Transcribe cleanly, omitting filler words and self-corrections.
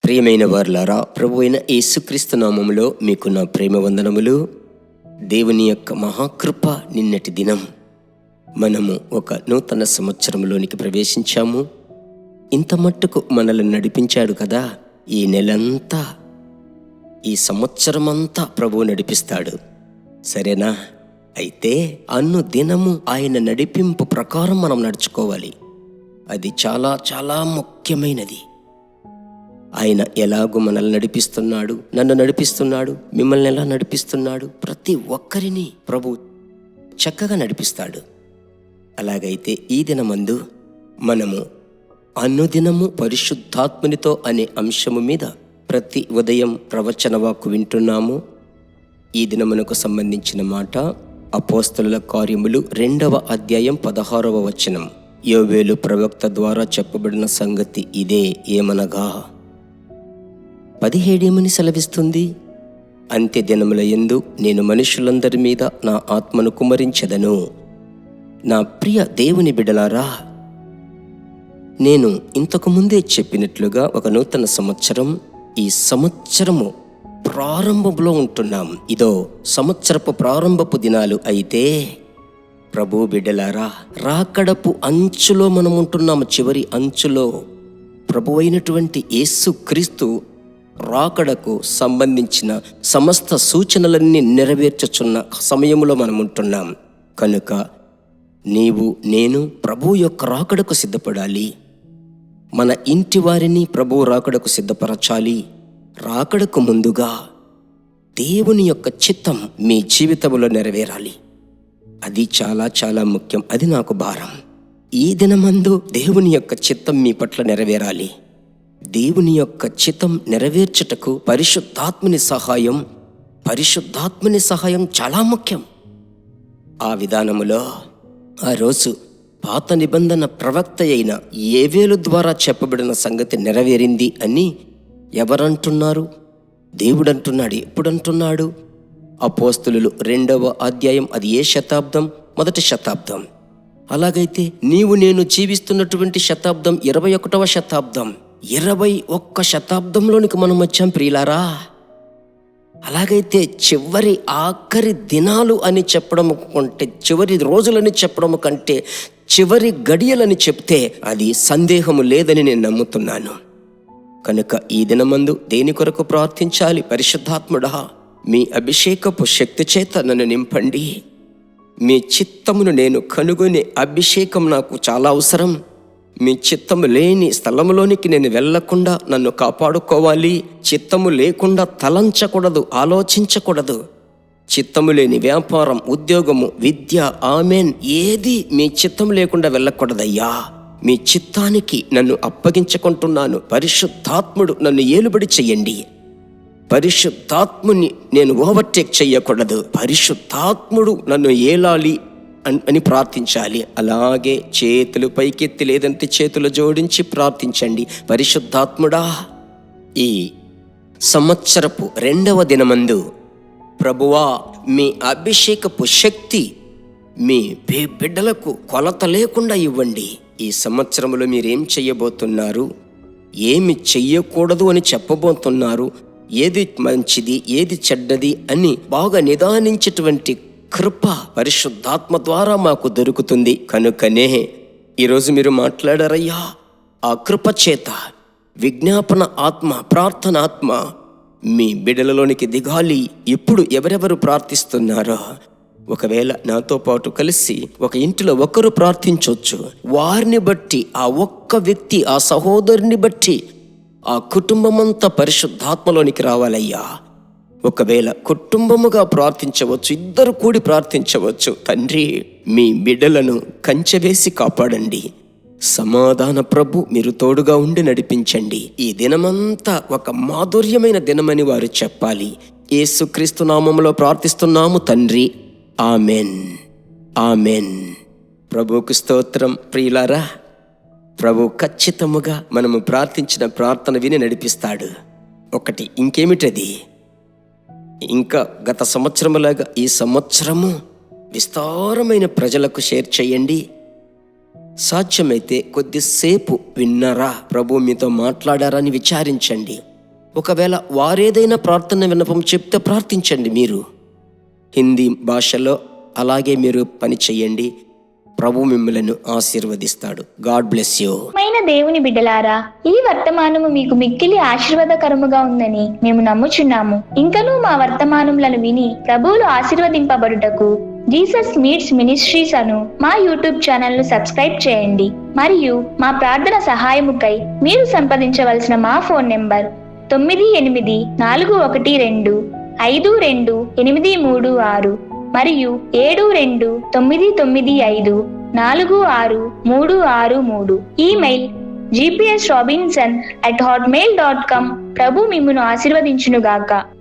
ప్రియమైన వారలారా, ప్రభు అయిన యేసుక్రీస్తు నామములో మీకు నా ప్రేమ వందనములు. దేవుని యొక్క మహాకృప నిన్నటి దినం మనము ఒక నూతన సంవత్సరంలోనికి ప్రవేశించాము. ఇంత మట్టుకు మనల్ని నడిపించాడు కదా. ఈ నెలంతా, ఈ సంవత్సరమంతా ప్రభువు నడిపిస్తాడు. సరేనా? అయితే అన్ను దినము ఆయన నడిపింపు ప్రకారం మనం నడుచుకోవాలి. అది చాలా చాలా ముఖ్యమైనది. ఆయన ఎలాగో మనల్ని నడిపిస్తున్నాడు, నన్ను నడిపిస్తున్నాడు, మిమ్మల్ని ఎలా నడిపిస్తున్నాడు, ప్రతి ఒక్కరిని ప్రభు చక్కగా నడిపిస్తాడు. అలాగైతే ఈ దినమందు మనము అనుదినము పరిశుద్ధాత్మునితో అనే అంశము మీద ప్రతి ఉదయం ప్రవచన వాక్కు వింటున్నాము. ఈ దినమునకు సంబంధించిన మాట అపోస్తలుల కార్యములు 2వ అధ్యాయం 16వ వచనం. యోవేలు ప్రవక్త ద్వారా చెప్పబడిన సంగతి ఇదే. ఏమనగా 17 ఏమని సెలవిస్తుంది? అంత్య దినముల యందు నేను మనుషులందరి మీద నా ఆత్మను కుమ్మరించెదను. నా ప్రియ దేవుని బిడ్డలారా, నేను ఇంతకు ముందే చెప్పినట్లుగా ఒక నూతన సంవత్సరం, ఈ సంవత్సరము ప్రారంభంలో ఉంటున్నాం. ఇదో సంవత్సరపు ప్రారంభపు దినాలు. అయితే ప్రభు బిడ్డలారా, రాకడపు అంచులో మనం ఉంటున్నాము. చివరి అంచులో ప్రభు అయినటువంటి యేసు క్రీస్తు రాకడకు సంబంధించిన సమస్త సూచనలన్నీ నెరవేర్చుచున్న సమయంలో మనం ఉంటున్నాం. కనుక నీవు నేను ప్రభు యొక్క రాకడకు సిద్ధపడాలి. మన ఇంటి వారిని ప్రభు రాకడకు సిద్ధపరచాలి. రాకడకు ముందుగా దేవుని యొక్క చిత్తం మీ జీవితంలో నెరవేరాలి. అది చాలా చాలా ముఖ్యం. అది నాకు భారం. ఈ దినమందు దేవుని యొక్క చిత్తం మీ పట్ల నెరవేరాలి. దేవుని యొక్క చిత్తం నెరవేర్చుటకు పరిశుద్ధాత్మని సహాయం చాలా ముఖ్యం. ఆ విధానములో ఆ రోజు పాత నిబంధన ప్రవక్త అయిన యోవేలు ద్వారా చెప్పబడిన సంగతి నెరవేరింది అని ఎవరంటున్నారు? దేవుడు అంటున్నాడు. ఎప్పుడంటున్నాడు? అపోస్తలులు 2వ అధ్యాయం. అది ఏ శతాబ్దం? 1వ శతాబ్దం. అలాగైతే నీవు నేను జీవిస్తున్నటువంటి శతాబ్దం 21వ శతాబ్దం. 21వ శతాబ్దంలోనికి మనం వచ్చాం ప్రియులారా. అలాగైతే చివరి ఆఖరి దినాలు అని చెప్పడం కంటే, చివరి రోజులని చెప్పడం కంటే చివరి గడియలని చెప్తే అది సందేహము లేదని నేను నమ్ముతున్నాను. కనుక ఈ దినమందు దేని కొరకు ప్రార్థించాలి? పరిశుద్ధాత్ముడా, మీ అభిషేకపు శక్తి చేత నన్ను నింపండి. మీ చిత్తమును నేను కనుగొనే అభిషేకం నాకు చాలా అవసరం. మీ చిత్తము లేని స్థలములోనికి నేను వెళ్లకుండా నన్ను కాపాడుకోవాలి. చిత్తము లేకుండా తలంచకూడదు, ఆలోచించకూడదు. చిత్తము లేని వ్యాపారం, ఉద్యోగము, విద్య, ఆమెన్, ఏది మీ చిత్తం లేకుండా వెళ్ళకూడదయ్యా. మీ చిత్తానికి నన్ను అప్పగించుకుంటున్నాను. పరిశుద్ధాత్ముడు నన్ను ఏలుబడి చెయ్యండి. పరిశుద్ధాత్ముని నేను ఓవర్టేక్ చెయ్యకూడదు. పరిశుద్ధాత్ముడు నన్ను ఏలాలి అని ప్రార్థించాలి. అలాగే చేతులు పైకెత్తి, లేదంటే చేతులు జోడించి ప్రార్థించండి. పరిశుద్ధాత్ముడా, ఈ సంవత్సరపు 2వ దినమందు ప్రభువా, మీ అభిషేకపు శక్తి మీ బిడ్డలకు కొలత లేకుండా ఇవ్వండి. ఈ సంవత్సరంలో మీరేం చెయ్యబోతున్నారు, ఏమి చెయ్యకూడదు అని చెప్పబోతున్నారు, ఏది మంచిది ఏది చెడ్డది అని బాగా నిదానించేటువంటి కృప పరిశుద్ధాత్మ ద్వారా మాకు దొరుకుతుంది. కనుకనే ఈరోజు మీరు మాట్లాడారయ్యా. ఆ కృప చేత విజ్ఞాపన ఆత్మ, ప్రార్థన ఆత్మ మీ బిడ్డలలోనికి దిగాలి. ఇప్పుడు ఎవరెవరు ప్రార్థిస్తున్నారో, ఒకవేళ నాతో పాటు కలిసి ఒక ఇంటిలో ఒకరు ప్రార్థించవచ్చు. వారిని బట్టి, ఆ ఒక్క వ్యక్తి, ఆ సహోదరుని బట్టి ఆ కుటుంబమంతా పరిశుద్ధాత్మలోనికి రావాలయ్యా. ఒకవేళ కుటుంబముగా ప్రార్థించవచ్చు, ఇద్దరు కూడి ప్రార్థించవచ్చు. తండ్రి, మీ బిడ్డలను కంచె వేసి కాపాడండి. సమాధాన ప్రభు మీరు తోడుగా ఉండి నడిపించండి. ఈ దినమంతా ఒక మాధుర్యమైన దినమని వారు చెప్పాలి. యేసుక్రీస్తు నామములో ప్రార్థిస్తున్నాము తండ్రి. Amen, amen. ప్రభువుకు స్తోత్రం. ప్రియులారా, ప్రభు ఖచ్చితముగా మనము ప్రార్థించిన ప్రార్థన విని నడిపిస్తాడు. ఒకటి ఇంకేమిటది? ఇంకా గత సంవత్సరములాగా ఈ సంవత్సరము విస్తారమైన ప్రజలకు షేర్ చేయండి. సాధ్యమైతే కొద్దిసేపు విన్నారా, ప్రభు మీతో మాట్లాడారా అని విచారించండి. ఒకవేళ వారేదైనా ప్రార్థన విన్నపం చెప్తే ప్రార్థించండి. మీరు హిందీ భాషలో అలాగే మీరు పని చెయ్యండి. ప్రభు మిమ్మలను ఆశీర్వదిస్తాడు. God bless you. మైన దేవుని బిడ్డలారా, ఈ వర్తమానము మీకు మిక్కిలి ఆశీర్వాదకరముగా ఉందని మేము నమ్ముచున్నాము. ఇంకనూ మా వర్తమానములను విని ప్రభువులు ఆశీర్వదింపబడుటకు జీసస్ మీట్స్ మినిస్ట్రీస్ అను మా యూట్యూబ్ ఛానల్ ను సబ్స్క్రైబ్ చేయండి. మరియు మా ప్రార్థన సహాయముకై మీరు సంప్రదించవలసిన మా ఫోన్ నెంబర్ 9842528286 మరియు 7299546363. Email gpsrobinson@hotmail.com. ప్రభు మిమ్మును ఆశీర్వదించునుగాక.